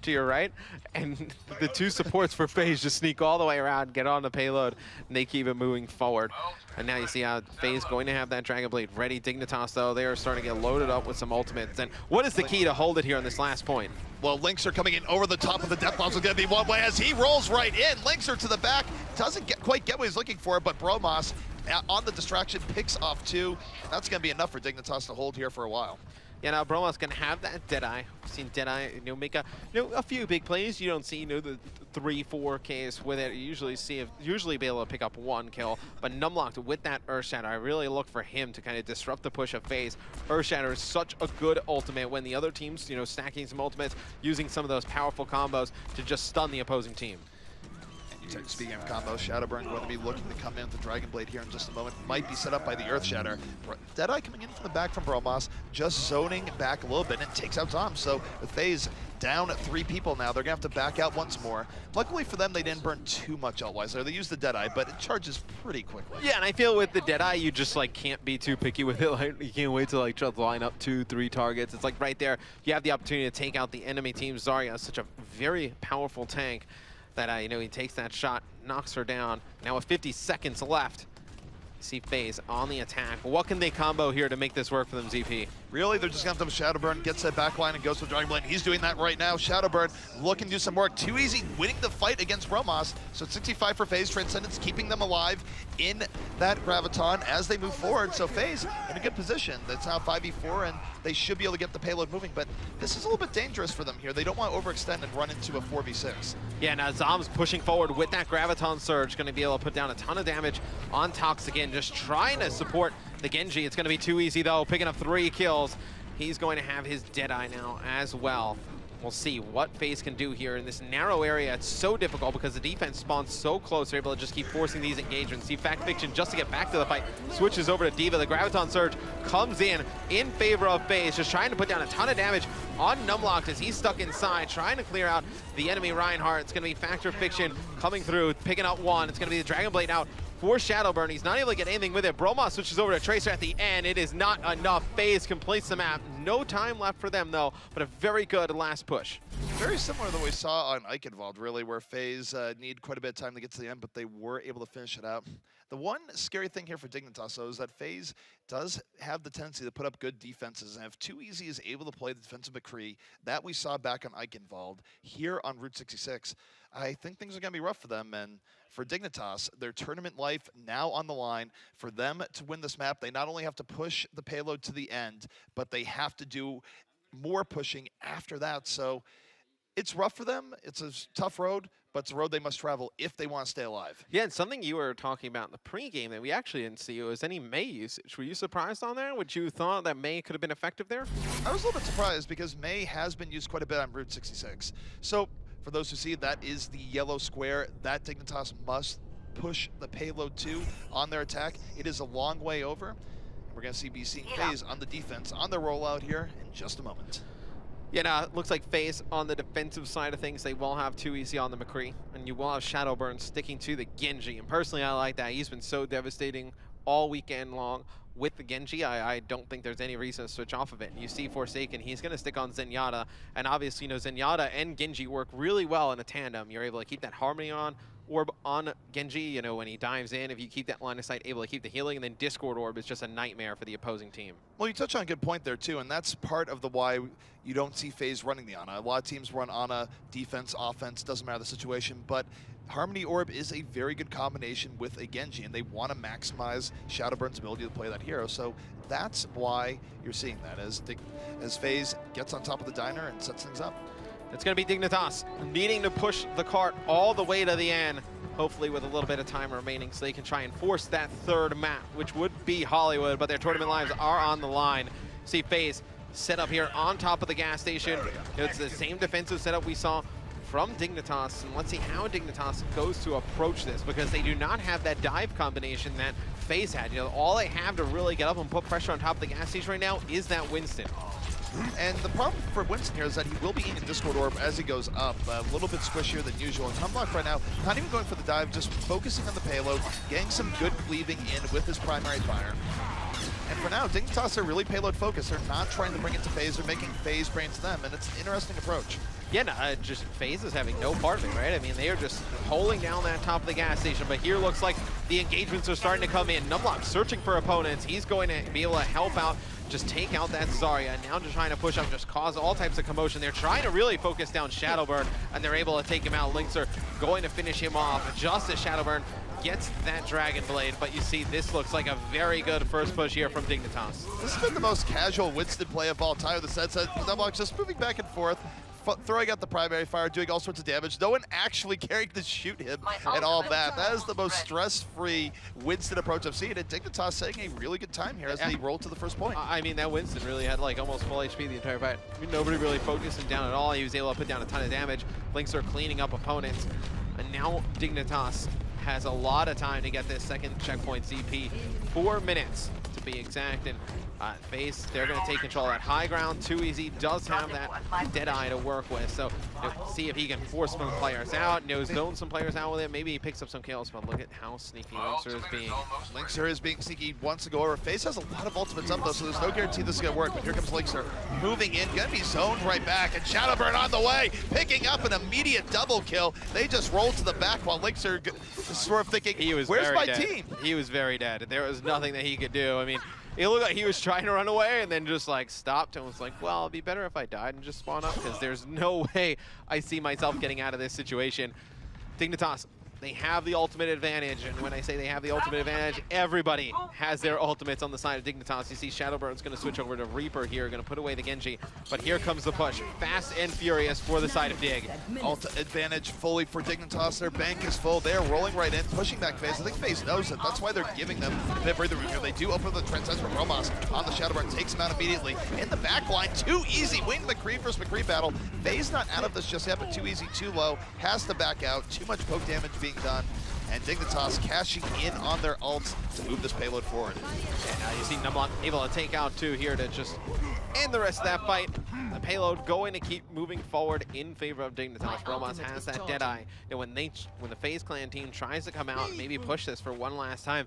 to your right. And the 2 supports for FaZe just sneak all the way around, get on the payload, and they keep it moving forward. And now you see how FaZe going to have that Dragon Blade ready. Dignitas, though, they are starting to get loaded up with some ultimates. And what is the key to hold it here on this last point? Well, Linkser coming in over the top of the Death Bombs is going to be one way as he rolls right in. Linkser to the back, doesn't quite get what he's looking for, but Bromos on the distraction picks off 2. That's going to be enough for Dignitas to hold here for a while. Yeah, now Bromos can have that Deadeye. We've seen Deadeye, make a few big plays. You don't see, the 3-4 Ks with it. You usually be able to pick up 1 kill. But Numlocked with that Earthshatter, I really look for him to kind of disrupt the push of FaZe. Earthshatter is such a good ultimate when the other teams, stacking some ultimates, using some of those powerful combos to just stun the opposing team. Speaking of combos, Shadowburn going to be looking to come in with the Dragon Blade here in just a moment. Might be set up by the Earthshatter. Deadeye coming in from the back from Bromos, just zoning back a little bit and takes out Zom. So with FaZe down at 3 people now, they're going to have to back out once more. Luckily for them, they didn't burn too much ult-wise there. They used the Deadeye, but it charges pretty quickly. Yeah, and I feel with the Deadeye, you just can't be too picky with it. You can't wait to try to line up 2-3 targets. It's right there, you have the opportunity to take out the enemy team. Zarya is such a very powerful tank that he takes that shot, knocks her down. Now with 50 seconds left, see FaZe on the attack. What can they combo here to make this work for them, ZP? Really, they're just going to have Shadowburn, gets that backline and goes to Dragon Blade. He's doing that right now. Shadowburn looking to do some work. Too Easy winning the fight against Bromos. So it's 65 for FaZe. Transcendence keeping them alive in that Graviton as they move forward. So FaZe in a good position. That's now 5v4, and they should be able to get the payload moving. But this is a little bit dangerous for them here. They don't want to overextend and run into a 4v6. Yeah, now Zom's pushing forward with that Graviton Surge. Going to be able to put down a ton of damage on Tox again. Just trying to support the Genji. It's going to be Too Easy, though, picking up 3 kills. He's going to have his Deadeye now as well. We'll see what FaZe can do here in this narrow area. It's so difficult because the defense spawns so close. They're able to just keep forcing these engagements. See, Fact Fiction, just to get back to the fight, switches over to D.Va. The Graviton Surge comes in favor of FaZe, just trying to put down a ton of damage on Numlocked as he's stuck inside, trying to clear out the enemy Reinhardt. It's going to be Factor Fiction coming through, picking out 1. It's going to be the Dragon Blade out for Shadowburn. He's not able to get anything with it. Bromos switches over to Tracer at the end. It is not enough. FaZe completes the map. No time left for them, though, but a very good last push. Very similar to what we saw on Eichenwald, really, where FaZe need quite a bit of time to get to the end, but they were able to finish it out. The one scary thing here for Dignitas, though, is that FaZe does have the tendency to put up good defenses, and if Too Easy is able to play the defensive McCree that we saw back on Eichenwald, here on Route 66, I think things are going to be rough for them. And for Dignitas, their tournament life now on the line. For them to win this map, they not only have to push the payload to the end, but they have to do more pushing after that. So it's rough for them. It's a tough road, but it's a road they must travel if they want to stay alive. Yeah, and something you were talking about in the pregame that we actually didn't see was any Mei usage. Were you surprised on there? Would you thought that Mei could have been effective there? I was a little bit surprised because Mei has been used quite a bit on Route 66. So for those who see, that is the yellow square that Dignitas must push the payload to on their attack. It is a long way over. We're going to be seeing FaZe on the defense on their rollout here in just a moment. Yeah, no, it looks like FaZe on the defensive side of things, they will have Too Easy on the McCree, and you will have Shadowburn sticking to the Genji. And personally, I like that. He's been so devastating all weekend long with the Genji. I don't think there's any reason to switch off of it. You see Forsaken, he's going to stick on Zenyatta, and obviously, you know, Zenyatta and Genji work really well in a tandem. You're able to keep that harmony on. Orb on Genji, you know, when he dives in, if you keep that line of sight, able to keep the healing, and then Discord Orb is just a nightmare for the opposing team. Well, you touch on a good point there, too, and that's part of the why you don't see FaZe running the Ana. A lot of teams run Ana, defense, offense, doesn't matter the situation, but Harmony Orb is a very good combination with a Genji, and they want to maximize Shadowburn's ability to play that hero, so that's why you're seeing that as FaZe gets on top of the diner and sets things up. It's going to be Dignitas needing to push the cart all the way to the end, hopefully with a little bit of time remaining so they can try and force that third map, which would be Hollywood, but their tournament lives are on the line. See FaZe set up here on top of the gas station. It's the same defensive setup we saw from Dignitas, and let's see how Dignitas goes to approach this, because they do not have that dive combination that FaZe had. You know, all they have to really get up and put pressure on top of the gas station right now is that Winston. And the problem for Winston here is that he will be eating a Discord Orb as he goes up, a little bit squishier than usual. And Humlock right now, not even going for the dive, just focusing on the payload, getting some good cleaving in with his primary fire. And for now, Dignitas are really payload focused. They're not trying to bring it to FaZe, they're making FaZe bring it to them, and it's an interesting approach. Yeah, no, just FaZe is having no part of it, right? I mean, they are just holding down that top of the gas station, but here looks like the engagements are starting to come in. Numlock searching for opponents. He's going to be able to help out, just take out that Zarya. Now just trying to push up, just cause all types of commotion. They're trying to really focus down Shadowburn, and they're able to take him out. Lynx are going to finish him off just as Shadowburn gets that Dragon Blade, but you see this looks like a very good first push here from Dignitas. This has been the most casual Winston play of all time. The sense that Numlock's just moving back and forth, throwing out the primary fire, doing all sorts of damage. No one actually caring to shoot him and all that. That is the most stress-free Winston approach I've seen. And Dignitas saying a really good time here as they roll to the first point. I mean, that Winston really had like almost full HP the entire fight. I mean, nobody really focused him down at all. He was able to put down a ton of damage. Lynx are cleaning up opponents. And now Dignitas has a lot of time to get this second checkpoint CP. 4 minutes to be exact. And FaZe, they're going to take control of that high ground. Too Easy does have that Deadeye to work with, so see if he can force some players out. Zone some players out with it. Maybe he picks up some kills, but look at how sneaky Lynxer is being. Lynxer is being sneaky, wants to go over. FaZe has a lot of ultimates up though, so there's no guarantee this is going to work, but here comes Lynxer moving in, going to be zoned right back, and Shadowburn on the way, picking up an immediate double kill. They just roll to the back while Lynxer is sort of thinking, where's my team? He was very dead. There was nothing that he could do. I mean, it looked like he was trying to run away and then just like stopped and was like, well, it'd be better if I died and just spawn up, because there's no way I see myself getting out of this situation. Dignitas, they have the ultimate advantage, and when I say they have the ultimate advantage, everybody has their ultimates on the side of Dignitas. You see Shadowburn's going to switch over to Reaper here, going to put away the Genji, but here comes the push, fast and furious for the side of Dig. Ult advantage fully for Dignitas. Their bank is full. They're rolling right in, pushing back FaZe. I think FaZe knows it. That's why they're giving them a bit of breathing room here. They do open the transcends from Romas on the Shadowburn, takes him out immediately. In the back line, Too Easy, win McCree versus McCree battle. FaZe not out of this just yet, but Too Easy, too low, has to back out. Too much poke damage being done. And Dignitas cashing in on their ults to move this payload forward. And now you see Numlock able to take out two here to just end the rest of that fight. The payload going to keep moving forward in favor of Dignitas. Romas has that Deadeye. And when the FaZe clan team tries to come out and maybe push this for one last time,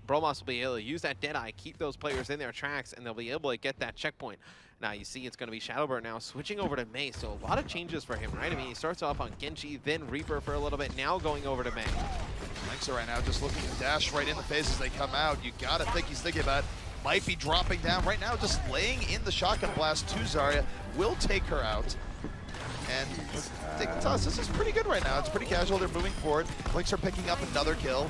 Bromos will be able to use that Deadeye, keep those players in their tracks, and they'll be able to get that checkpoint. Now you see it's going to be Shadowburn now switching over to Mei, so a lot of changes for him, right? I mean, he starts off on Genji, then Reaper for a little bit, now going over to Mei. Linkser right now just looking to dash right in the face as they come out. You gotta think he's thinking about it. Might be dropping down right now, just laying in the shotgun blast to Zarya. Will take her out. And Dignitas, this is pretty good right now. It's pretty casual, they're moving forward. Linkser picking up another kill.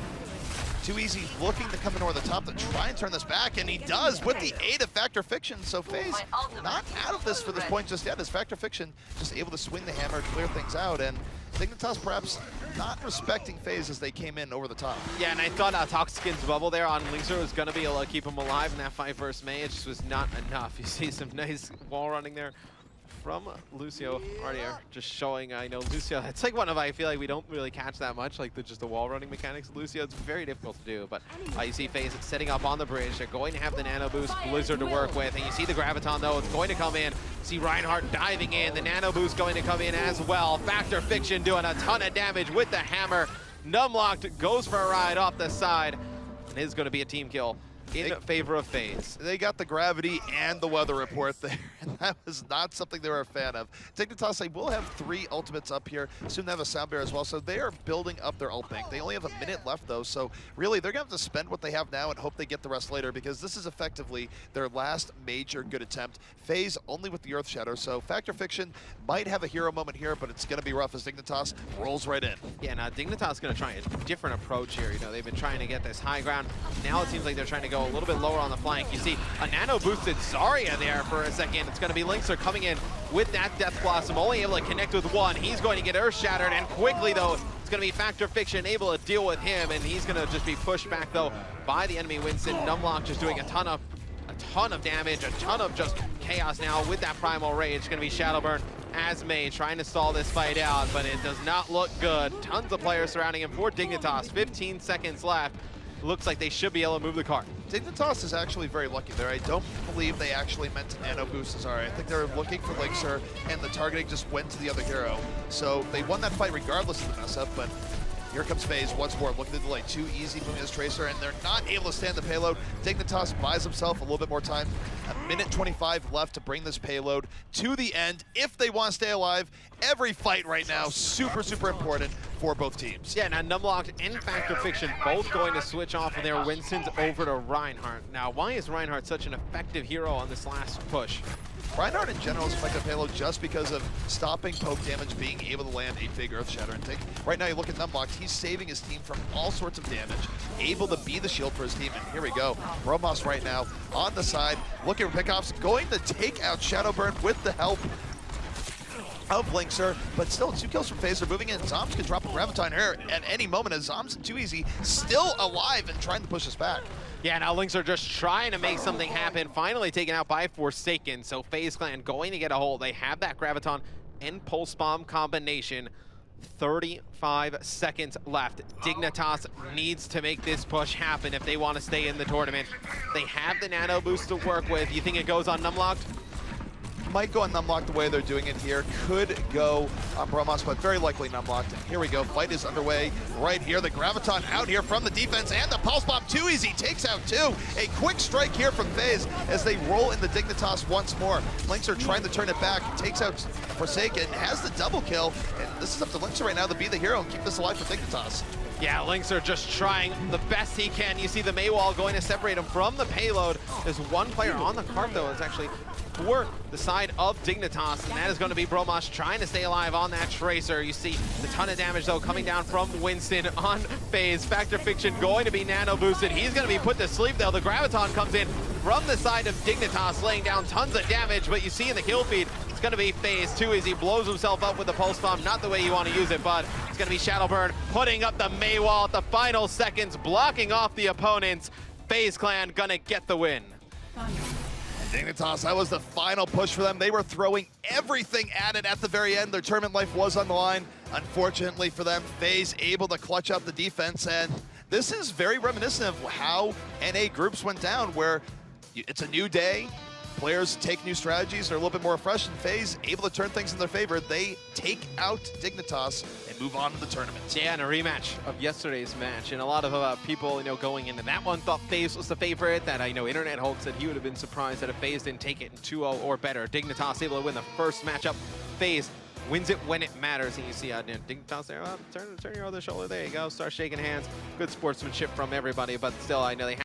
Too Easy looking to come in over the top to try and turn this back, and he does with the aid of Factor Fiction. So FaZe not out of this for this point just yet, as Factor Fiction just able to swing the hammer, clear things out, and Dignitas perhaps not respecting FaZe as they came in over the top. Yeah, and I thought Toxic's bubble there on Linkser was going to be able to keep him alive in that fight versus Mei. It just was not enough. You see some nice wall running there from Lucio right here, just showing, I know Lucio, it's like one of, I feel like we don't really catch that much, like just the wall running mechanics of Lucio. It's very difficult to do, but you see FaZe setting up on the bridge. They're going to have the Nano Boost Blizzard to work with, and you see the Graviton though, it's going to come in. See Reinhardt diving in, the Nano Boost going to come in as well. Factor Fiction doing a ton of damage with the hammer. Numlocked goes for a ride off the side, and it is going to be a team kill in favor of FaZe. They got the gravity and the weather report there, and that was not something they were a fan of. Dignitas, they will have 3 ultimates up here. Soon they have a sound bear as well, so they are building up their ult bank. They only have a minute left though, so really they're gonna have to spend what they have now and hope they get the rest later, because this is effectively their last major good attempt. FaZe only with the Earth Shadow, so Factor Fiction might have a hero moment here, but it's gonna be rough as Dignitas rolls right in. Yeah, now Dignitas gonna try a different approach here. You know, they've been trying to get this high ground. Now it seems like they're trying to go a little bit lower on the flank. You see a nano boosted Zarya there for a second. It's going to be Linkser coming in with that Death Blossom, only able to connect with one. He's going to get Earth Shattered, and quickly though, it's going to be Factor Fiction able to deal with him, and he's going to just be pushed back though by the enemy Winston. Numlock just doing a ton of damage, a ton of just chaos now with that Primal Rage. It's going to be Shadowburn as Mei trying to stall this fight out, but it does not look good. Tons of players surrounding him for Dignitas. 15 seconds left. Looks like they should be able to move the cart. Dignitas is actually very lucky there. I don't believe they actually meant to nano boost Zarya. I think they were looking for Linkser, and the targeting just went to the other hero. So they won that fight regardless of the mess up, but here comes FaZe once more, looking to delay. Too Easy moving this Tracer, and they're not able to stand the payload. Dignitas buys himself a little bit more time. A minute 25 left to bring this payload to the end if they want to stay alive. Every fight right now, super, super important for both teams. Yeah, now Numlocked and Factor Fiction both going to switch off of their Winstons over to Reinhardt. Now, why is Reinhardt such an effective hero on this last push? Reinhardt in general is effective payload just because of stopping poke damage, being able to land a big Earth Shatter and take. Right now you look at Numlocked, he's saving his team from all sorts of damage, able to be the shield for his team, and here we go. Bromos right now on the side, looking for pickoffs, going to take out Shadowburn with the help of Linkser, but still 2 kills from FaZe. They're moving in. Zombs can drop a Graviton here at any moment as Zombs and Too Easy still alive and trying to push us back. Yeah, now Linkser just trying to make something happen, finally taken out by Forsaken, so FaZe Clan going to get a hold. They have that Graviton and Pulse Bomb combination. 35 seconds left. Dignitas needs to make this push happen if they want to stay in the tournament. They have the Nano Boost to work with. You think it goes on Numlocked? Might go on Numlocked the way they're doing it here. Could go on Bromos, but very likely Numlocked. And here we go. Fight is underway right here. The Graviton out here from the defense, and the Pulse Bomb. Too Easy takes out 2. A quick strike here from FaZe as they roll in the Dignitas once more. Linkser trying to turn it back. Takes out Forsaken. Has the double kill. And this is up to Linkser right now to be the hero and keep this alive for Dignitas. Yeah, Linkser just trying the best he can. You see the Mei wall going to separate him from the payload. There's one player on the cart, though. It's actually for the side of Dignitas, and that is going to be Bromos trying to stay alive on that Tracer. You see the ton of damage, though, coming down from Winston on FaZe. Factor Fiction going to be nano boosted. He's going to be put to sleep, though. The Graviton comes in from the side of Dignitas, laying down tons of damage, but you see in the kill feed, it's going to be FaZe. Too Easy blows himself up with the Pulse Bomb. Not the way you want to use it, but it's going to be Shadowburn putting up the Mei wall at the final seconds, blocking off the opponents. FaZe Clan going to get the win. Dignitas, that was the final push for them. They were throwing everything at it at the very end. Their tournament life was on the line. Unfortunately for them, FaZe able to clutch out the defense, and this is very reminiscent of how NA groups went down, where it's a new day, players take new strategies, they're a little bit more fresh, and FaZe able to turn things in their favor. They take out Dignitas and move on to the tournament. Yeah, and a rematch of yesterday's match, and a lot of people, going into that one thought FaZe was the favorite. That Internet Hulk said he would have been surprised that if FaZe didn't take it in 2-0 or better. Dignitas able to win the first matchup. FaZe wins it when it matters, and you see Dignitas there. Turn your other shoulder. There you go. Start shaking hands. Good sportsmanship from everybody, but still, I know they.